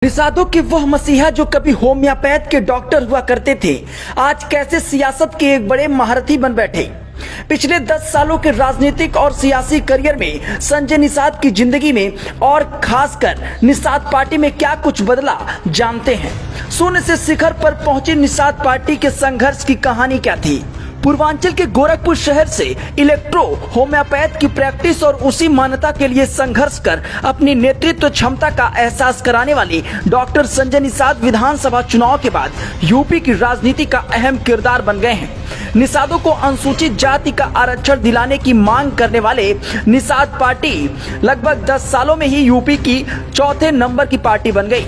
निषादों के वह मसीहा जो कभी होम्योपैथ के डॉक्टर हुआ करते थे, आज कैसे सियासत के एक बड़े महारथी बन बैठे। पिछले 10 सालों के राजनीतिक और सियासी करियर में संजय निषाद की जिंदगी में और खासकर निषाद पार्टी में क्या कुछ बदला, जानते हैं। शून्य से शिखर पर पहुंची निषाद पार्टी के संघर्ष की कहानी क्या थी। पूर्वांचल के गोरखपुर शहर से इलेक्ट्रो होम्योपैथ की प्रैक्टिस और उसी मान्यता के लिए संघर्ष कर अपनी नेतृत्व क्षमता का एहसास कराने वाले डॉक्टर संजय निषाद विधानसभा चुनाव के बाद यूपी की राजनीति का अहम किरदार बन गए हैं। निषादों को अनुसूचित जाति का आरक्षण दिलाने की मांग करने वाले निषाद पार्टी लगभग 10 सालों में ही यूपी की चौथे नंबर की पार्टी बन गई।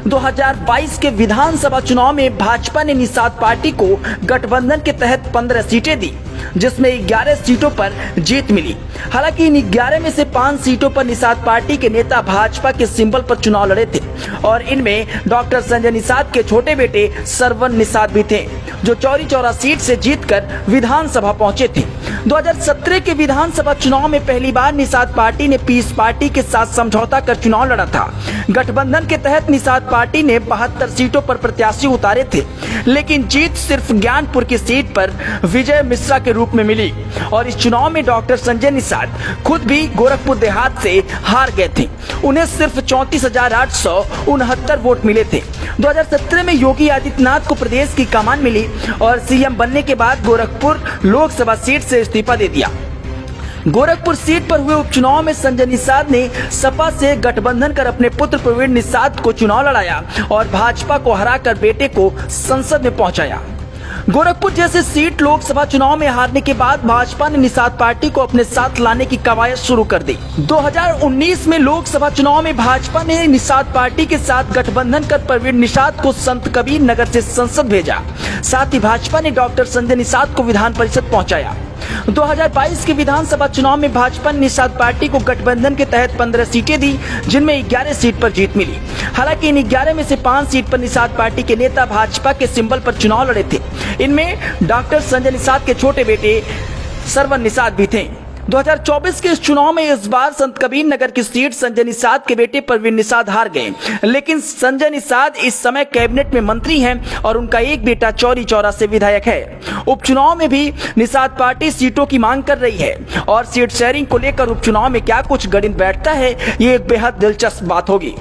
2022 के विधानसभा चुनाव में भाजपा ने निषाद पार्टी को गठबंधन के तहत 15 सीटें दी, जिसमें 11 सीटों पर जीत मिली। हालांकि इन 11 में से 5 सीटों पर निषाद पार्टी के नेता भाजपा के सिंबल पर चुनाव लड़े थे और इनमें डॉक्टर संजय निषाद के छोटे बेटे सरवन निषाद भी थे, जो चौरी चौरा सीट से जीतकर विधानसभा पहुंचे थे। 2017 के विधानसभा चुनाव में पहली बार निषाद पार्टी ने पीस पार्टी के साथ समझौता कर चुनाव लड़ा था। गठबंधन के तहत निषाद पार्टी ने 72 सीटों पर प्रत्याशी उतारे थे, लेकिन जीत सिर्फ ज्ञानपुर की सीट पर विजय मिश्रा के रूप में मिली और इस चुनाव में डॉक्टर संजय निषाद खुद भी गोरखपुर देहात से हार गए थे। उन्हें सिर्फ 34,869 वोट मिले थे। 2017 में योगी आदित्यनाथ को प्रदेश की कमान मिली और सीएम बनने के बाद गोरखपुर लोकसभा सीट से इस्तीफा दे दिया। गोरखपुर सीट पर हुए उपचुनाव में संजय निषाद ने सपा से गठबंधन कर अपने पुत्र प्रवीण निषाद को चुनाव लड़ाया और भाजपा को हराकर बेटे को संसद में पहुंचाया। गोरखपुर जैसे सीट लोकसभा चुनाव में हारने के बाद भाजपा ने निषाद पार्टी को अपने साथ लाने की कवायद शुरू कर दी। 2019 में लोकसभा चुनाव में भाजपा ने निषाद पार्टी के साथ गठबंधन कर प्रवीण निषाद को संत कबीर नगर से संसद भेजा। साथ ही भाजपा ने डॉक्टर संजय निषाद को विधान परिषद पहुंचाया। 2022 के विधानसभा चुनाव में भाजपा ने निषाद पार्टी को गठबंधन के तहत 15 सीटें दी, जिनमें 11 सीट पर जीत मिली। हालांकि इन 11 में से 5 सीट पर निषाद पार्टी के नेता भाजपा के सिंबल पर चुनाव लड़े थे। इनमें डॉक्टर संजय निषाद के छोटे बेटे सरवन निषाद भी थे। 2024 के इस चुनाव में इस बार संत कबीर नगर की सीट संजय निषाद के बेटे प्रवीण निषाद हार गए, लेकिन संजय निषाद इस समय कैबिनेट में मंत्री हैं और उनका एक बेटा चौरी चौरा से विधायक है। उपचुनाव में भी निषाद पार्टी सीटों की मांग कर रही है और सीट शेयरिंग को लेकर उपचुनाव में क्या कुछ गणित बैठता है, ये एक बेहद दिलचस्प बात होगी।